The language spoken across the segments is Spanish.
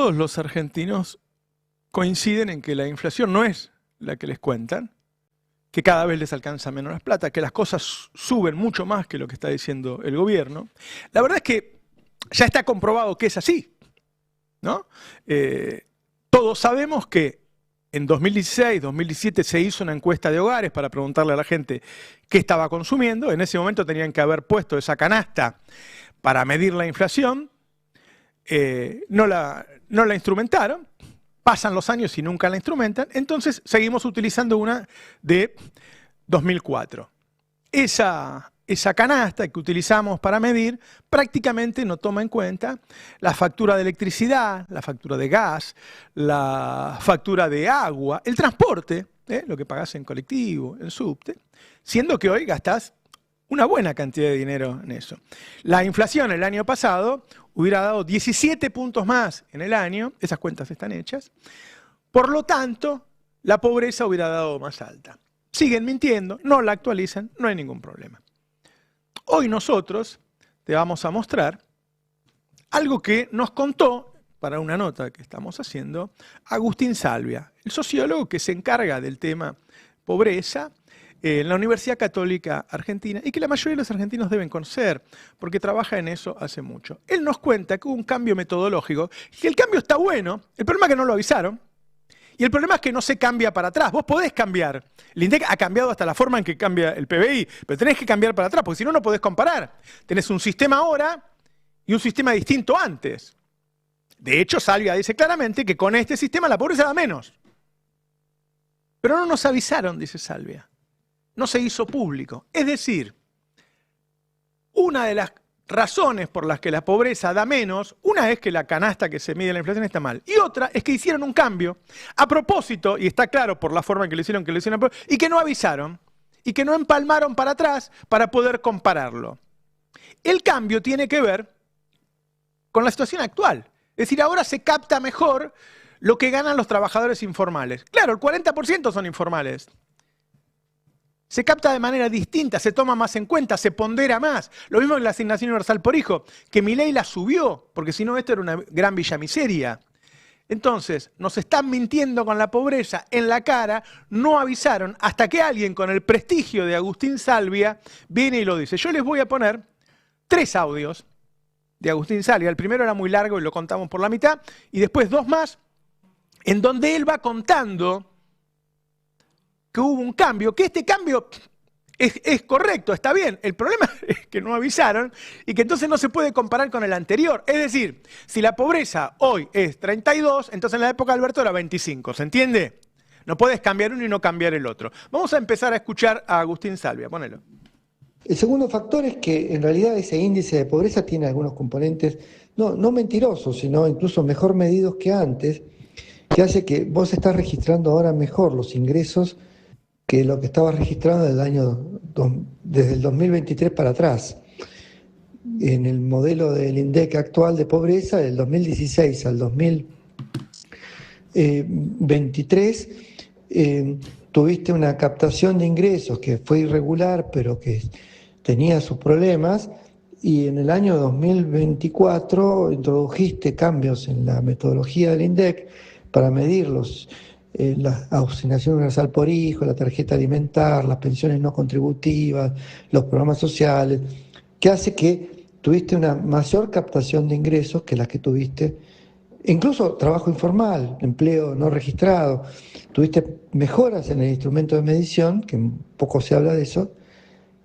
todos los argentinos coinciden en que la inflación no es la que les cuentan, que cada vez les alcanza menos la plata, que las cosas suben mucho más que lo que está diciendo el gobierno. La verdad es que ya está comprobado que es así, ¿no? Todos sabemos que en 2016, 2017 se hizo una encuesta de hogares para preguntarle a la gente qué estaba consumiendo. En ese momento tenían que haber puesto esa canasta para medir la inflación. No la instrumentaron. Pasan los años y nunca la instrumentan. Entonces seguimos utilizando una de 2004. Esa canasta que utilizamos para medir prácticamente no toma en cuenta la factura de electricidad, la factura de gas, la factura de agua, el transporte, lo que pagás en colectivo, en subte, siendo que hoy gastás una buena cantidad de dinero en eso. La inflación el año pasado hubiera dado 17 puntos más en el año, esas cuentas están hechas, por lo tanto, la pobreza hubiera dado más alta. Siguen mintiendo, no la actualizan, no hay ningún problema. Hoy nosotros te vamos a mostrar algo que nos contó, para una nota que estamos haciendo, Agustín Salvia, el sociólogo que se encarga del tema pobreza en la Universidad Católica Argentina y que la mayoría de los argentinos deben conocer porque trabaja en eso hace mucho. Él nos cuenta que hubo un cambio metodológico, que el cambio está bueno, el problema es que no lo avisaron. Y el problema es que no se cambia para atrás. Vos podés cambiar. El INDEC ha cambiado hasta la forma en que cambia el PBI, pero tenés que cambiar para atrás, porque si no, no podés comparar. Tenés un sistema ahora y un sistema distinto antes. De hecho, Salvia dice claramente que con este sistema la pobreza da menos. Pero no nos avisaron, dice Salvia. No se hizo público. Es decir, una de las razones por las que la pobreza da menos, una es que la canasta que se mide la inflación está mal, y otra es que hicieron un cambio a propósito, y está claro por la forma en que lo hicieron y que no avisaron, y que no empalmaron para atrás para poder compararlo. El cambio tiene que ver con la situación actual. Es decir, ahora se capta mejor lo que ganan los trabajadores informales. Claro, el 40% son informales. Se capta de manera distinta, se toma más en cuenta, se pondera más. Lo mismo en la asignación universal por hijo, que Milei la subió, porque si no esto era una gran villamiseria. Entonces, nos están mintiendo con la pobreza en la cara, no avisaron, hasta que alguien con el prestigio de Agustín Salvia viene y lo dice. Yo les voy a poner 3 audios de Agustín Salvia. El primero era muy largo y lo contamos por la mitad, y después 2 más, en donde él va contando que hubo un cambio, que este cambio es correcto, está bien. El problema es que no avisaron y que entonces no se puede comparar con el anterior. Es decir, si la pobreza hoy es 32, entonces en la época de Alberto era 25, ¿se entiende? No puedes cambiar uno y no cambiar el otro. Vamos a empezar a escuchar a Agustín Salvia, ponelo. El segundo factor es que en realidad ese índice de pobreza tiene algunos componentes, no mentirosos, sino incluso mejor medidos que antes, que hace que vos estás registrando ahora mejor los ingresos que lo que estaba registrado desde el 2023 para atrás. En el modelo del INDEC actual de pobreza, del 2016 al 2023, tuviste una captación de ingresos que fue irregular, pero que tenía sus problemas, y en el año 2024 introdujiste cambios en la metodología del INDEC para medirlos. La asignación universal por hijo, la tarjeta alimentar, las pensiones no contributivas, los programas sociales, que hace que tuviste una mayor captación de ingresos que las que tuviste, incluso trabajo informal, empleo no registrado, tuviste mejoras en el instrumento de medición, que poco se habla de eso,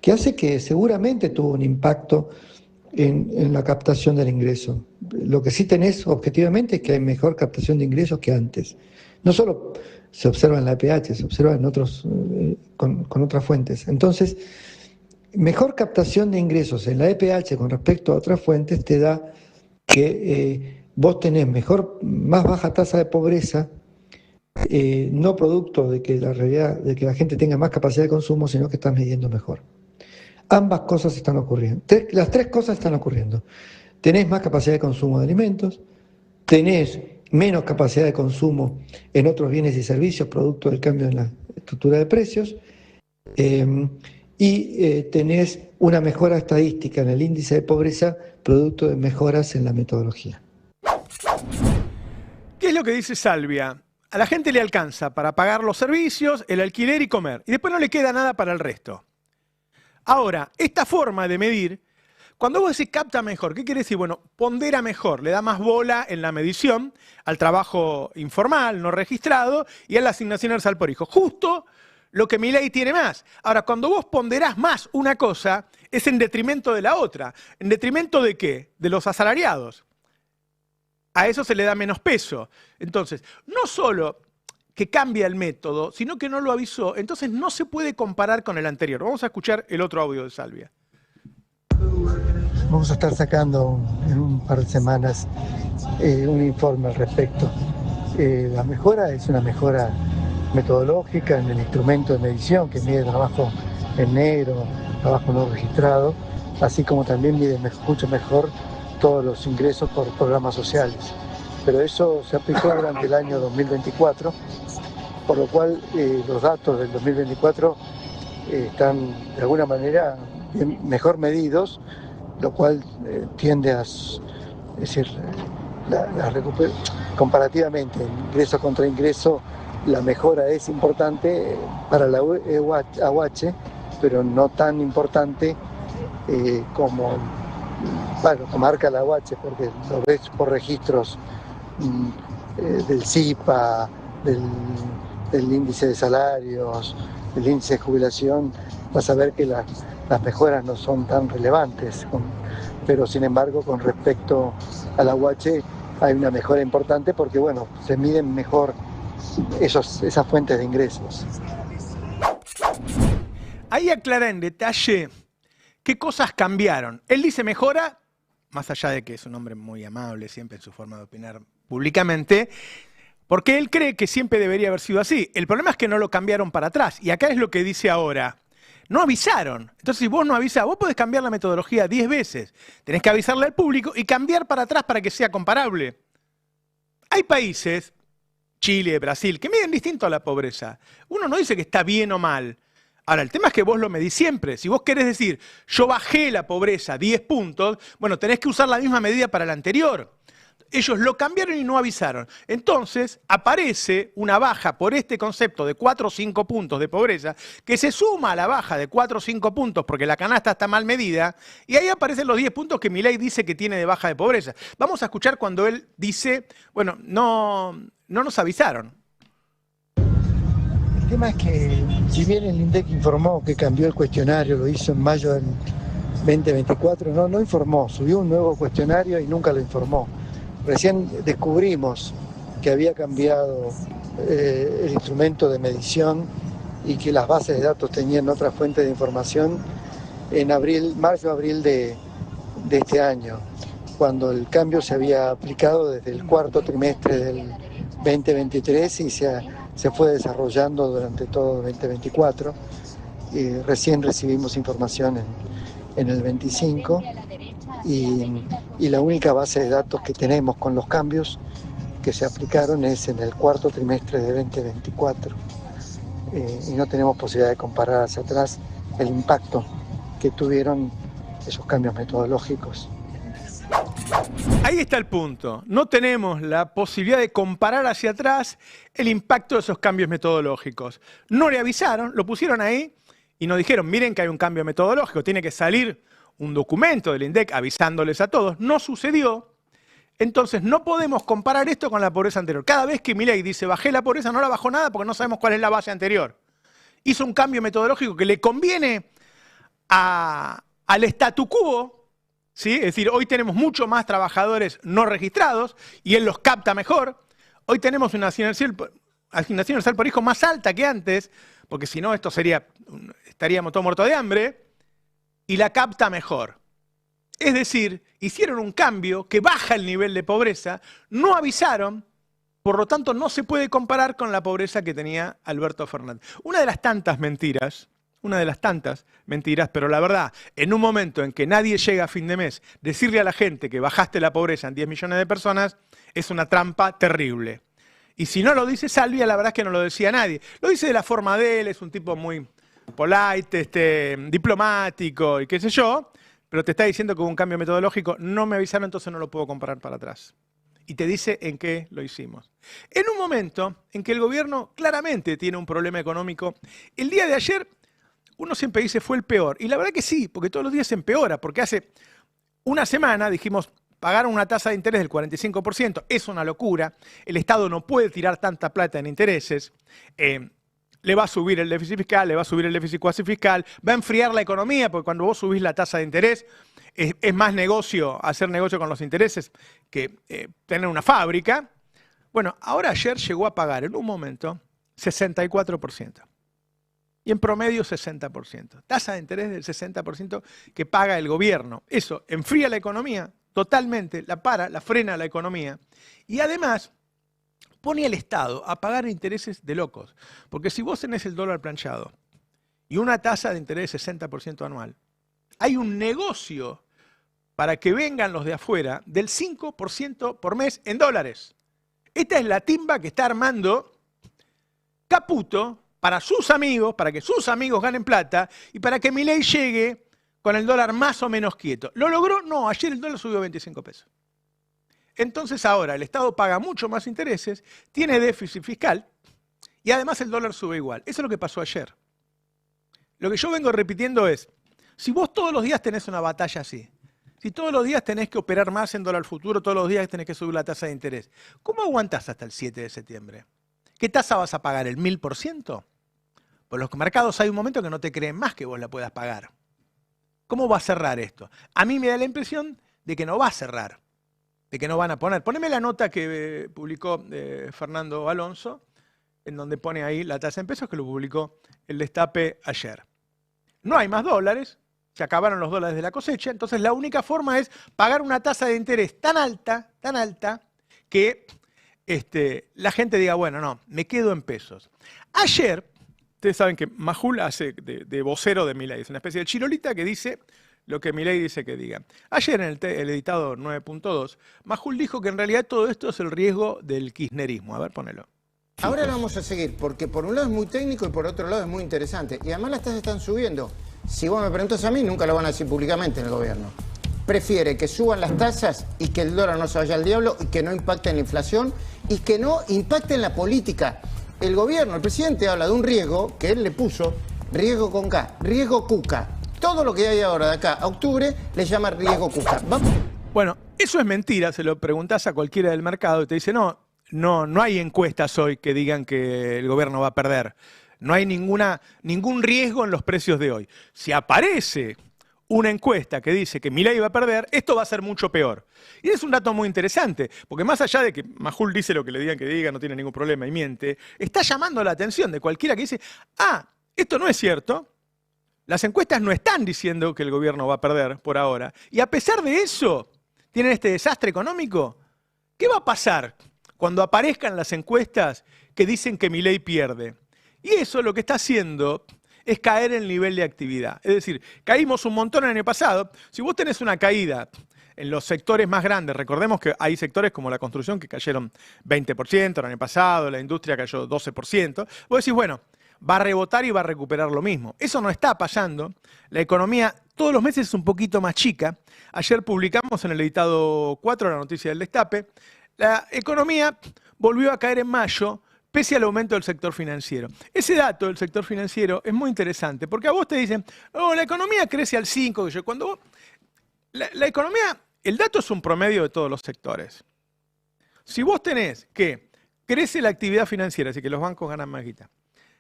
que hace que seguramente tuvo un impacto en la captación del ingreso. Lo que sí tenés objetivamente es que hay mejor captación de ingresos que antes. No solo se observa en la EPH, se observa en otros, con otras fuentes. Entonces, mejor captación de ingresos en la EPH con respecto a otras fuentes te da que vos tenés más baja tasa de pobreza, no producto de que la realidad, de que la gente tenga más capacidad de consumo, sino que estás midiendo mejor. Ambas cosas están ocurriendo. Las 3 cosas están ocurriendo. Tenés más capacidad de consumo de alimentos, tenés menos capacidad de consumo en otros bienes y servicios, producto del cambio en la estructura de precios, y tenés una mejora estadística en el índice de pobreza, producto de mejoras en la metodología. lo que dice Salvia. A la gente le alcanza para pagar los servicios, el alquiler y comer. Y después no le queda nada para el resto. Ahora, esta forma de medir, cuando vos decís capta mejor, ¿qué quiere decir? Bueno, pondera mejor, le da más bola en la medición al trabajo informal, no registrado, y a la asignación universal por hijo. Justo lo que mi ley tiene más. Ahora, cuando vos ponderás más una cosa, es en detrimento de la otra. ¿En detrimento de qué? De los asalariados. A eso se le da menos peso. Entonces, no solo que cambia el método, sino que no lo avisó. Entonces no se puede comparar con el anterior. Vamos a escuchar el otro audio de Salvia. Vamos a estar sacando en un par de semanas un informe al respecto. La mejora es una mejora metodológica en el instrumento de medición que mide trabajo en negro, trabajo no registrado, así como también mide mucho mejor todos los ingresos por programas sociales. Pero eso se aplicó durante el año 2024, por lo cual los datos del 2024 están de alguna manera mejor medidos, lo cual tiende a, es decir, comparativamente, ingreso contra ingreso, la mejora es importante para la AUH, pero no tan importante como marca la AUH, porque lo ves por registros del CIPA, del índice de salarios, del índice de jubilación, vas a ver que las mejoras no son tan relevantes, pero sin embargo con respecto a la AUH hay una mejora importante porque bueno, se miden mejor esas fuentes de ingresos. Ahí aclara en detalle qué cosas cambiaron. Él dice mejora, más allá de que es un hombre muy amable siempre en su forma de opinar públicamente, porque él cree que siempre debería haber sido así. El problema es que no lo cambiaron para atrás. Y acá es lo que dice ahora. No avisaron. Entonces, si vos no avisás, vos podés cambiar la metodología 10 veces. Tenés que avisarle al público y cambiar para atrás para que sea comparable. Hay países, Chile, Brasil, que miden distinto a la pobreza. Uno no dice que está bien o mal. Ahora, el tema es que vos lo medís siempre. Si vos querés decir, yo bajé la pobreza 10 puntos, bueno, tenés que usar la misma medida para la anterior. Ellos lo cambiaron y no avisaron. Entonces, aparece una baja por este concepto de 4 o 5 puntos de pobreza, que se suma a la baja de 4 o 5 puntos porque la canasta está mal medida, y ahí aparecen los 10 puntos que Milei dice que tiene de baja de pobreza. Vamos a escuchar cuando él dice, bueno, no nos avisaron. El tema es que, si bien el INDEC informó que cambió el cuestionario, lo hizo en mayo del 2024, no informó, subió un nuevo cuestionario y nunca lo informó. Recién descubrimos que había cambiado el instrumento de medición y que las bases de datos tenían otra fuente de información en marzo-abril de este año, cuando el cambio se había aplicado desde el cuarto trimestre del 2023 y se fue desarrollando durante todo el 2024. Recién recibimos información en el 25 y la única base de datos que tenemos con los cambios que se aplicaron es en el cuarto trimestre de 2024 y no tenemos posibilidad de comparar hacia atrás el impacto que tuvieron esos cambios metodológicos. Ahí está el punto. No tenemos la posibilidad de comparar hacia atrás el impacto de esos cambios metodológicos. No le avisaron, lo pusieron ahí y nos dijeron, miren que hay un cambio metodológico, tiene que salir un documento del INDEC avisándoles a todos. No sucedió. Entonces no podemos comparar esto con la pobreza anterior. Cada vez que Milei dice bajé la pobreza, no la bajó nada porque no sabemos cuál es la base anterior. Hizo un cambio metodológico que le conviene al statu quo, ¿sí? Es decir, hoy tenemos mucho más trabajadores no registrados y él los capta mejor. Hoy tenemos una asignación universal por hijo más alta que antes, porque si no estaríamos todos muertos de hambre, y la capta mejor. Es decir, hicieron un cambio que baja el nivel de pobreza, no avisaron, por lo tanto no se puede comparar con la pobreza que tenía Alberto Fernández. Una de las tantas mentiras, pero la verdad, en un momento en que nadie llega a fin de mes, decirle a la gente que bajaste la pobreza en 10 millones de personas es una trampa terrible. Y si no lo dice Salvia, la verdad es que no lo decía nadie. Lo dice de la forma de él, es un tipo muy polite, diplomático y qué sé yo, pero te está diciendo que hubo un cambio metodológico, no me avisaron, entonces no lo puedo comparar para atrás. Y te dice en qué lo hicimos. En un momento en que el gobierno claramente tiene un problema económico, el día de ayer uno siempre dice fue el peor. Y la verdad que sí, porque todos los días se empeora, porque hace una semana dijimos pagaron una tasa de interés del 45%, es una locura, el Estado no puede tirar tanta plata en intereses, le va a subir el déficit fiscal, le va a subir el déficit cuasi fiscal, va a enfriar la economía, porque cuando vos subís la tasa de interés, es más negocio hacer negocio con los intereses que tener una fábrica. Bueno, ahora ayer llegó a pagar en un momento 64%. Y en promedio 60%. Tasa de interés del 60% que paga el gobierno. Eso enfría la economía totalmente, la frena la economía. Y además pone al Estado a pagar intereses de locos. Porque si vos tenés el dólar planchado y una tasa de interés de 60% anual, hay un negocio para que vengan los de afuera del 5% por mes en dólares. Esta es la timba que está armando Caputo para sus amigos, para que sus amigos ganen plata y para que Milei llegue con el dólar más o menos quieto. ¿Lo logró? No, ayer el dólar subió 25 pesos. Entonces ahora el Estado paga mucho más intereses, tiene déficit fiscal y además el dólar sube igual. Eso es lo que pasó ayer. Lo que yo vengo repitiendo es, si vos todos los días tenés una batalla así, si todos los días tenés que operar más en dólar futuro, todos los días tenés que subir la tasa de interés, ¿cómo aguantás hasta el 7 de septiembre? ¿Qué tasa vas a pagar? ¿El 1000%? Por los mercados hay un momento que no te creen más que vos la puedas pagar. ¿Cómo va a cerrar esto? A mí me da la impresión de que no va a cerrar, de que no van a poner. Poneme la nota que publicó Fernando Alonso, en donde pone ahí la tasa en pesos, que lo publicó el Destape ayer. No hay más dólares, se acabaron los dólares de la cosecha, entonces la única forma es pagar una tasa de interés tan alta, que la gente diga, bueno, no, me quedo en pesos. Ayer, ustedes saben que Majul hace de vocero de Milei, es una especie de chirolita que dice lo que Milei dice que diga. Ayer en el editado 9.2, Majul dijo que en realidad todo esto es el riesgo del kirchnerismo. A ver, ponelo. Ahora lo vamos a seguir, porque por un lado es muy técnico y por otro lado es muy interesante. Y además las tasas están subiendo. Si vos me preguntas a mí, nunca lo van a decir públicamente en el gobierno. Prefiere que suban las tasas y que el dólar no se vaya al diablo y que no impacte en la inflación y que no impacte en la política. El gobierno, el presidente habla de un riesgo que él le puso, riesgo con K, riesgo Cuca. Todo lo que hay ahora de acá a octubre le llama riesgo Cuca. ¿Vamos? Bueno, eso es mentira, se lo preguntás a cualquiera del mercado y te dice, no hay encuestas hoy que digan que el gobierno va a perder. No hay ningún riesgo en los precios de hoy. Si aparece una encuesta que dice que Milei va a perder, esto va a ser mucho peor. Y es un dato muy interesante, porque más allá de que Majul dice lo que le digan que diga, no tiene ningún problema y miente, está llamando la atención de cualquiera que dice, esto no es cierto, las encuestas no están diciendo que el gobierno va a perder por ahora, y a pesar de eso, tienen este desastre económico. ¿Qué va a pasar cuando aparezcan las encuestas que dicen que Milei pierde? Y eso lo que está haciendo es caer en el nivel de actividad. Es decir, caímos un montón el año pasado. Si vos tenés una caída en los sectores más grandes, recordemos que hay sectores como la construcción que cayeron 20% el año pasado, la industria cayó 12%, vos decís, bueno, va a rebotar y va a recuperar lo mismo. Eso no está pasando. La economía todos los meses es un poquito más chica. Ayer publicamos en el editado 4 la noticia del Destape. La economía volvió a caer en mayo, pese al aumento del sector financiero. Ese dato del sector financiero es muy interesante, porque a vos te dicen, la economía crece al 5, cuando vos, la economía, el dato es un promedio de todos los sectores. Si vos tenés que crece la actividad financiera, así que los bancos ganan más guita,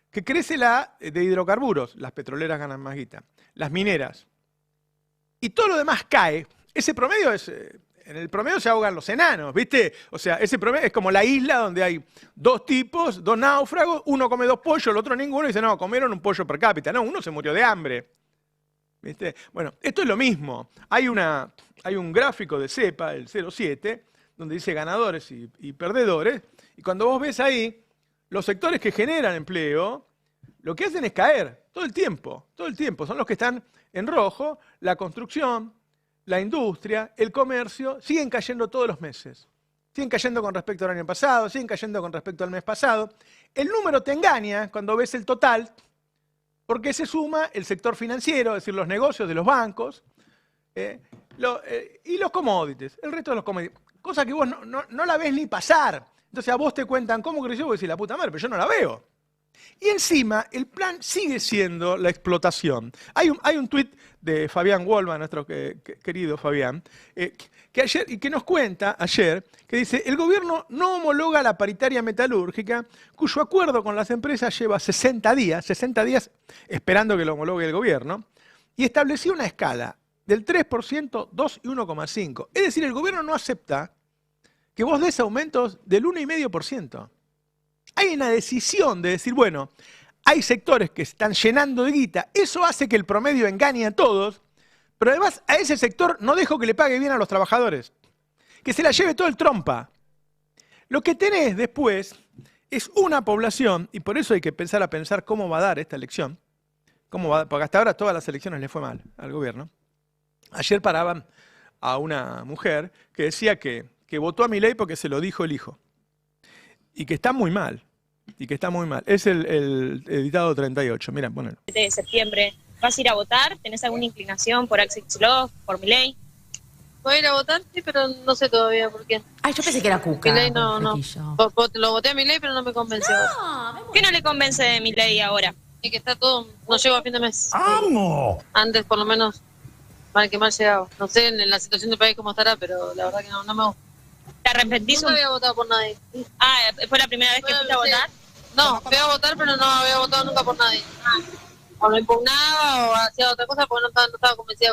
que crece la de hidrocarburos, las petroleras ganan más guita, las mineras, y todo lo demás cae, ese promedio es... En el promedio se ahogan los enanos, ¿viste? O sea, ese promedio es como la isla donde hay dos tipos, dos náufragos, uno come 2 pollos, el otro ninguno, y dice, no, comieron un pollo per cápita. No, uno se murió de hambre. ¿Viste? Bueno, esto es lo mismo. Hay un gráfico de CEPA, el 07, donde dice ganadores y perdedores, y cuando vos ves ahí, los sectores que generan empleo, lo que hacen es caer todo el tiempo. Son los que están en rojo, la construcción, la industria, el comercio, siguen cayendo todos los meses. Siguen cayendo con respecto al año pasado, siguen cayendo con respecto al mes pasado. El número te engaña cuando ves el total, porque se suma el sector financiero, es decir, los negocios de los bancos, y los commodities, el resto de los commodities. cosa que vos no la ves ni pasar. Entonces a vos te cuentan cómo creció, vos decís, la puta madre, pero yo no la veo. Y encima, el plan sigue siendo la explotación. Hay un tuit de Fabián Wolba, nuestro querido Fabián, que nos cuenta ayer, que dice, el gobierno no homologa la paritaria metalúrgica, cuyo acuerdo con las empresas lleva 60 días esperando que lo homologue el gobierno, y estableció una escala del 3%, 2 y 1,5. Es decir, el gobierno no acepta que vos des aumentos del 1,5%. Hay una decisión de decir, bueno, hay sectores que están llenando de guita, eso hace que el promedio engañe a todos, pero además a ese sector no dejo que le pague bien a los trabajadores, que se la lleve todo el trompa. Lo que tenés después es una población, y por eso hay que pensar cómo va a dar esta elección, porque hasta ahora todas las elecciones le fue mal al gobierno. Ayer paraban a una mujer que decía que votó a Milei porque se lo dijo el hijo. Y que está muy mal. Es el editado 38. Mira, ponelo. De septiembre, ¿vas a ir a votar? ¿Tenés alguna inclinación por Axel Kicillof, por Milei? Voy a ir a votar, sí, pero no sé todavía por quién. Ay, yo pensé que era Cuca. Milei no. Lo voté a Milei, pero no me convenció. ¿Qué no le convence de Milei ahora? Y que está todo, no llego a fin de mes. ¡Amo! Antes, por lo menos, mal que mal llegaba. No sé en la situación del país cómo estará, pero la verdad que no me gusta. ¿Te arrepentís? Nunca había votado por nadie. Ah, ¿fue la primera vez que fuiste a votar? No, fui a votar, pero no había votado nunca por nadie. O lo impugnaba o hacía otra cosa porque no estaba convencida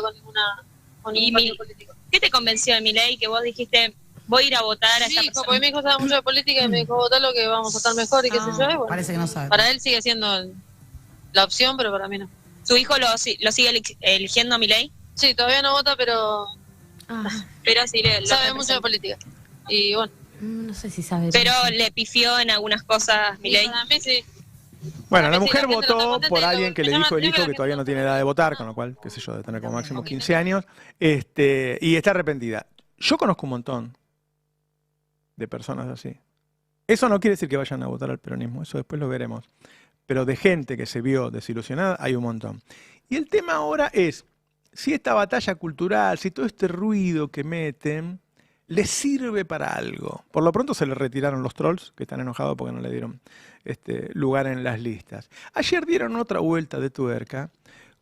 con ningún partido político. ¿Qué te convenció de Milei que vos dijiste, voy a ir a votar a esta persona? Porque mi hijo sabe mucho de política y me dijo, votar lo que vamos a estar mejor y qué sé yo. Y bueno, Parece que no sabe. para él sigue siendo la opción, pero para mí no. ¿Su hijo lo sigue eligiendo a Milei? Sí, todavía no vota, pero sí sabe mucho de política. Y bueno. No sé si sabe. Pero le pifió en algunas cosas Milei. Para mí sí. Bueno, la mujer votó por alguien que le dijo el hijo que todavía no tiene edad de votar, con lo cual, qué sé yo, de tener como máximo 15 años, y está arrepentida. Yo conozco un montón de personas así. Eso no quiere decir que vayan a votar al peronismo, eso después lo veremos. Pero de gente que se vio desilusionada hay un montón. Y el tema ahora es, si esta batalla cultural, si todo este ruido que meten, les sirve para algo. Por lo pronto se le retiraron los trolls, que están enojados porque no le dieron lugar en las listas. Ayer dieron otra vuelta de tuerca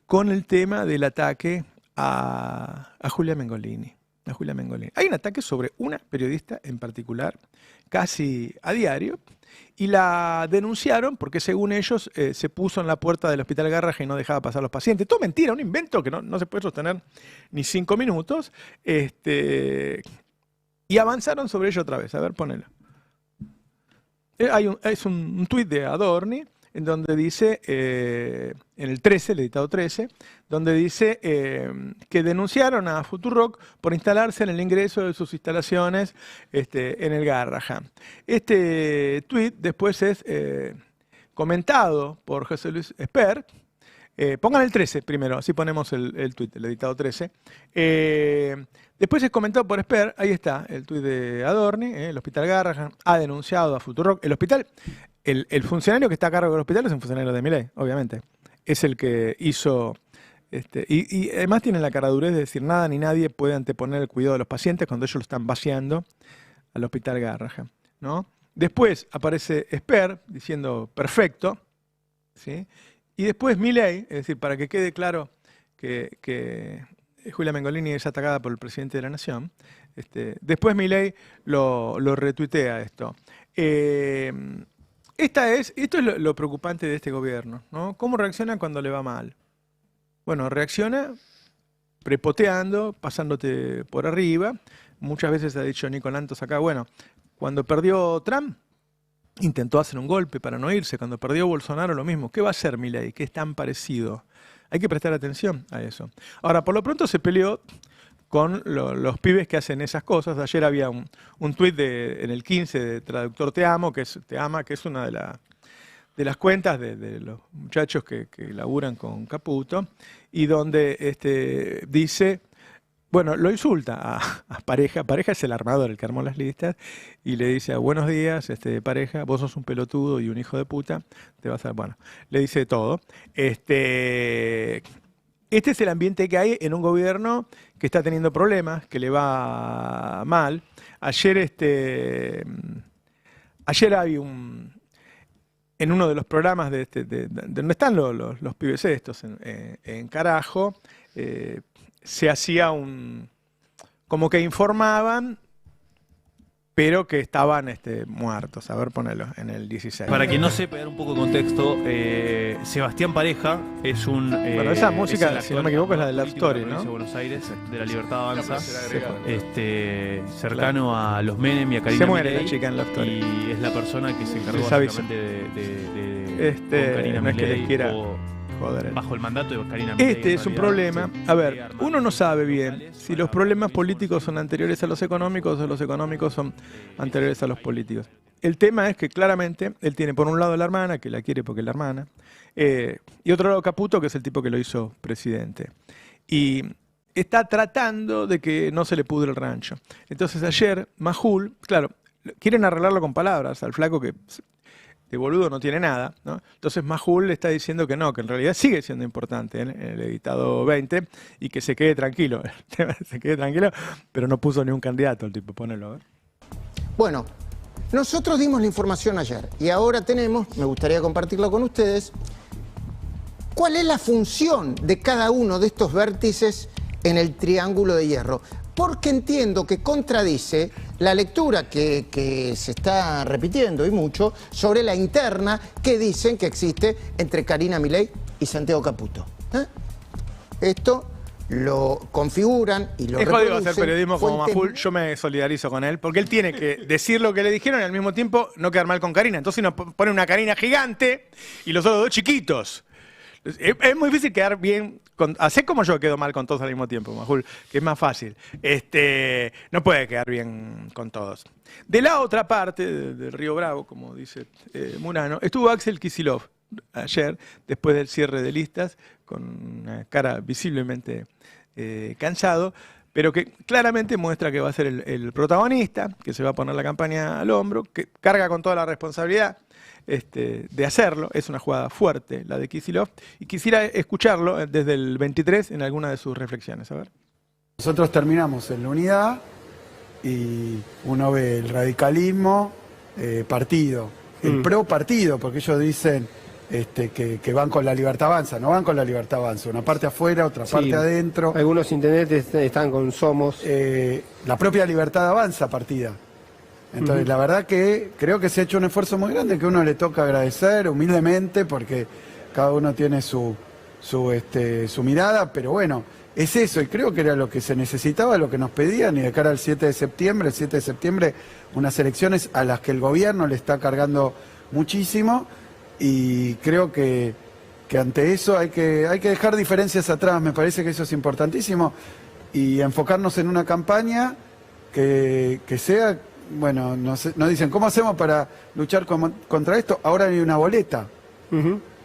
con el tema del ataque a Julia Mengolini. Hay un ataque sobre una periodista en particular, casi a diario, y la denunciaron porque según ellos se puso en la puerta del Hospital Garrahan y no dejaba pasar a los pacientes. Todo mentira, un invento que no se puede sostener ni 5 minutos. Y avanzaron sobre ello otra vez. A ver, ponelo. Es un tuit de Adorni, en donde dice, en el 13, el editado 13, donde dice que denunciaron a Futurock por instalarse en el ingreso de sus instalaciones en el Garrahan. Este tuit después es comentado por José Luis Esper. Pongan el 13 primero, así ponemos el tuit, el editado 13. Después es comentado por Esper, ahí está, el tuit de Adorni, el Hospital Garrahan ha denunciado a Futurock. El hospital, el funcionario que está a cargo del hospital es un funcionario de Milei, obviamente. Es el que hizo, y además tiene la caradurez de decir nada ni nadie puede anteponer el cuidado de los pacientes cuando ellos lo están vaciando al Hospital Garrahan, ¿no? Después aparece Esper diciendo perfecto, ¿sí? Y después Milei, es decir, para que quede claro que Julia Mengolini es atacada por el presidente de la Nación, después Milei lo retuitea esto. Esto es lo preocupante de este gobierno, ¿no? ¿Cómo reacciona cuando le va mal? Bueno, reacciona prepoteando, pasándote por arriba. Muchas veces ha dicho Nico Lantos acá, bueno, cuando perdió Trump, intentó hacer un golpe para no irse. Cuando perdió Bolsonaro, lo mismo. ¿Qué va a hacer Milei? ¿Qué es tan parecido? Hay que prestar atención a eso. Ahora, por lo pronto se peleó con los pibes que hacen esas cosas. Ayer había un tuit en el 15 de Traductor Te Amo, que es una de las cuentas de los muchachos que laburan con Caputo, y donde dice... Bueno, lo insulta a Pareja. Pareja es el armador, el que armó las listas, y le dice, buenos días, Pareja, vos sos un pelotudo y un hijo de puta, te vas a... Bueno, le dice todo. Esta este es el ambiente que hay en un gobierno que está teniendo problemas, que le va mal. Ayer había en uno de los programas de donde están los pibes estos, en Carajo, se hacía como que informaban, pero que estaban muertos. A ver, ponelo en el 16. Para quien no sepa, dar un poco de contexto, Sebastián Pareja es un... bueno, esa música, si no me equivoco, es la de Love Story, ¿no? De Buenos Aires, de La Libertad Avanza, cercano a los Menem y a Karina Se muere Milei, la chica en Love Story. y es la persona que se encargó básicamente de con Karina no es que les Milei, quiera o joder. bajo el mandato de Karina Milei. Este es un problema. A ver, uno no sabe bien si los problemas políticos son anteriores a los económicos o los económicos son anteriores a los políticos. El tema es que claramente él tiene por un lado a la hermana, que la quiere porque es la hermana, y otro lado Caputo, que es el tipo que lo hizo presidente. Y está tratando de que no se le pudre el rancho. Entonces ayer, Majul, claro, quieren arreglarlo con palabras, al flaco que de boludo no tiene nada, ¿no? Entonces Majul le está diciendo que no, que en realidad sigue siendo importante en el editado 20 y que se quede tranquilo. Se quede tranquilo, pero no puso ni un candidato el tipo, ponelo a ver. Bueno, nosotros dimos la información ayer y ahora tenemos, me gustaría compartirlo con ustedes, cuál es la función de cada uno de estos vértices en el triángulo de hierro. Porque entiendo que contradice la lectura que se está repitiendo y mucho sobre la interna que dicen que existe entre Karina Milei y Santiago Caputo. Esto lo configuran y lo es reproducen. jodido hacer periodismo como fuentes... Majul, yo me solidarizo con él, porque él tiene que decir lo que le dijeron y al mismo tiempo no quedar mal con Karina. Entonces nos pone una Karina gigante y los otros dos chiquitos. Es muy difícil quedar bien, hacer como yo quedo mal con todos al mismo tiempo, Majul, que es más fácil. No puede quedar bien con todos. De la otra parte, del Río Bravo, como dice Murano, estuvo Axel Kicillof ayer, después del cierre de listas, con una cara visiblemente cansado, pero que claramente muestra que va a ser el protagonista, que se va a poner la campaña al hombro, que carga con toda la responsabilidad de hacerlo. Es una jugada fuerte la de Kicillof, y quisiera escucharlo desde el 23 en alguna de sus reflexiones. A ver. Nosotros terminamos en la unidad y uno ve el radicalismo, partido, el pro partido, porque ellos dicen que van con la Libertad Avanza. No van con la Libertad Avanza, una parte afuera, otra parte adentro. Algunos intendentes están con Somos. La propia Libertad Avanza partida. Entonces, la verdad que creo que se ha hecho un esfuerzo muy grande que uno le toca agradecer humildemente, porque cada uno tiene su mirada, pero bueno, es eso, y creo que era lo que se necesitaba, lo que nos pedían, y de cara al 7 de septiembre, el 7 de septiembre, unas elecciones a las que el gobierno le está cargando muchísimo, y creo que ante eso hay que dejar diferencias atrás. Me parece que eso es importantísimo, y enfocarnos en una campaña que sea... Bueno, nos dicen, ¿cómo hacemos para luchar contra esto? Ahora hay una boleta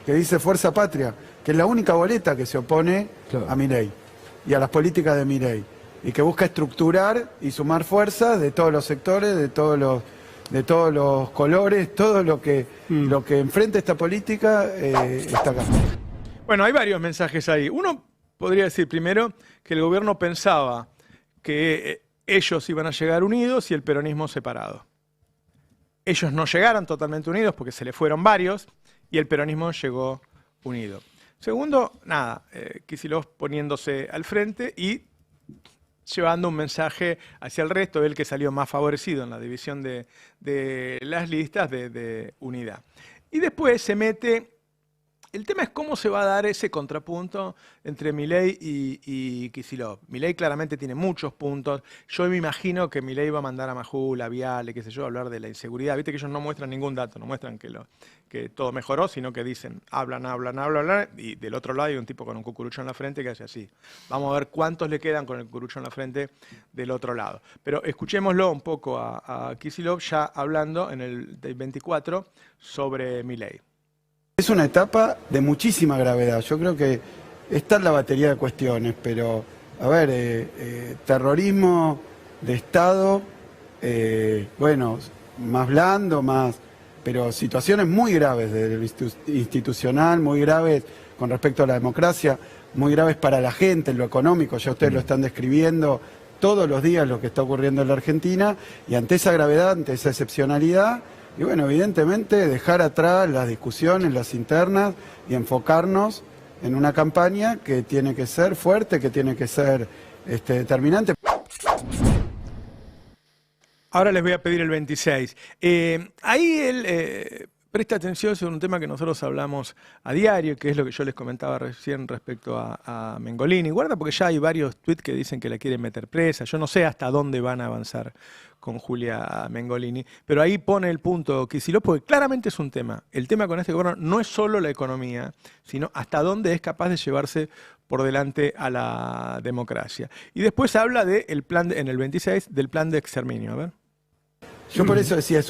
que dice Fuerza Patria, que es la única boleta que se opone a Milei y a las políticas de Milei, y que busca estructurar y sumar fuerzas de todos los sectores, de todos los colores, todo lo que enfrenta esta política está acá. Bueno, hay varios mensajes ahí. Uno podría decir primero que el gobierno pensaba que ellos iban a llegar unidos y el peronismo separado. Ellos no llegaron totalmente unidos porque se le fueron varios y el peronismo llegó unido. Segundo, nada, Kicillof poniéndose al frente y llevando un mensaje hacia el resto, él que salió más favorecido en la división de las listas de unidad. Y después se mete... El tema es cómo se va a dar ese contrapunto entre Milei y Kicillof. Milei claramente tiene muchos puntos. Yo me imagino que Milei va a mandar a Majul, a Viale, qué sé yo, a hablar de la inseguridad. Viste que ellos no muestran ningún dato, no muestran que todo mejoró, sino que dicen, hablan, y del otro lado hay un tipo con un cucurucho en la frente que hace así. Vamos a ver cuántos le quedan con el cucurucho en la frente del otro lado. Pero escuchémoslo un poco a Kicillof ya hablando en el 24 sobre Milei. Es una etapa de muchísima gravedad. Yo creo que está en la batería de cuestiones, pero, a ver, terrorismo de Estado, bueno, más blando, pero situaciones muy graves de lo institucional, muy graves con respecto a la democracia, muy graves para la gente en lo económico, ya ustedes lo están describiendo todos los días lo que está ocurriendo en la Argentina, y ante esa gravedad, ante esa excepcionalidad, y bueno, evidentemente dejar atrás las discusiones, las internas, y enfocarnos en una campaña que tiene que ser fuerte, que tiene que ser determinante. Ahora les voy a pedir el 26. Ahí él presta atención sobre un tema que nosotros hablamos a diario, que es lo que yo les comentaba recién respecto a Mengolini. Guarda, porque ya hay varios tweets que dicen que la quieren meter presa. Yo no sé hasta dónde van a avanzar con Julia Mengolini, pero ahí pone el punto Kicillof, porque claramente es un tema. El tema con este gobierno no es solo la economía, sino hasta dónde es capaz de llevarse por delante a la democracia. Y después habla del plan, en el 26, del plan de exterminio. A ver. Yo por eso decía,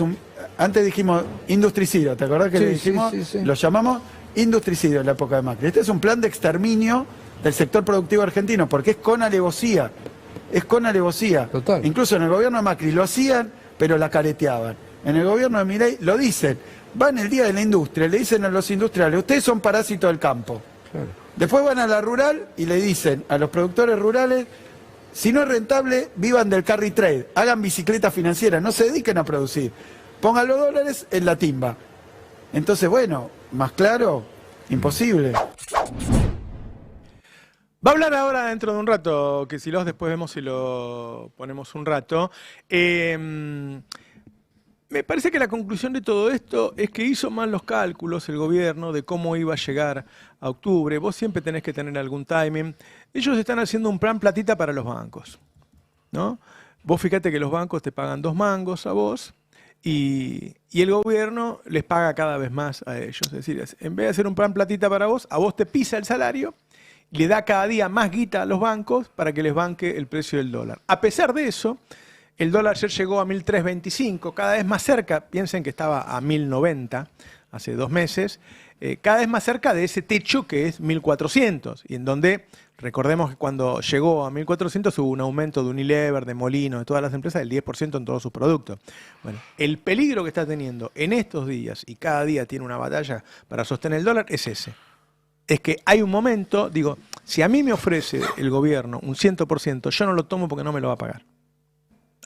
antes dijimos industricidio, ¿te acordás que le dijimos? Sí. Lo llamamos industricidio en la época de Macri. Este es un plan de exterminio del sector productivo argentino, porque es con alevosía. Es con alevosía. Total. Incluso en el gobierno de Macri lo hacían, pero la careteaban. En el gobierno de Milei lo dicen. Van el día de la industria, le dicen a los industriales, ustedes son parásitos del campo. Claro. Después van a la rural y le dicen a los productores rurales, si no es rentable, vivan del carry trade, hagan bicicletas financieras, no se dediquen a producir. Pongan los dólares en la timba. Entonces, bueno, más claro, imposible. Va a hablar ahora dentro de un rato, Kicillof, después vemos si lo ponemos un rato. Me parece que la conclusión de todo esto es que hizo mal los cálculos el gobierno de cómo iba a llegar a octubre. Vos siempre tenés que tener algún timing. Ellos están haciendo un plan platita para los bancos, ¿no? Vos fíjate que los bancos te pagan 2 mangos a vos y el gobierno les paga cada vez más a ellos. Es decir, en vez de hacer un plan platita para vos, a vos te pisa el salario y le da cada día más guita a los bancos para que les banque el precio del dólar. A pesar de eso, el dólar ayer llegó a 1.325, cada vez más cerca, piensen que estaba a 1.090 hace 2 meses, cada vez más cerca de ese techo que es 1.400, y en donde, recordemos que cuando llegó a 1.400 hubo un aumento de Unilever, de Molino, de todas las empresas, del 10% en todos sus productos. Bueno, el peligro que está teniendo en estos días, y cada día tiene una batalla para sostener el dólar, es ese. Es que hay un momento, digo, si a mí me ofrece el gobierno un 100%, yo no lo tomo porque no me lo va a pagar.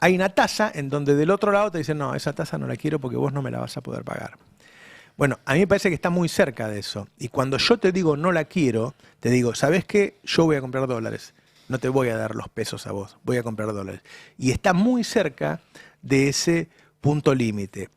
Hay una tasa en donde del otro lado te dicen, no, esa tasa no la quiero porque vos no me la vas a poder pagar. Bueno, a mí me parece que está muy cerca de eso. Y cuando yo te digo no la quiero, te digo, ¿sabés qué? Yo voy a comprar dólares. No te voy a dar los pesos a vos, voy a comprar dólares. Y está muy cerca de ese punto límite.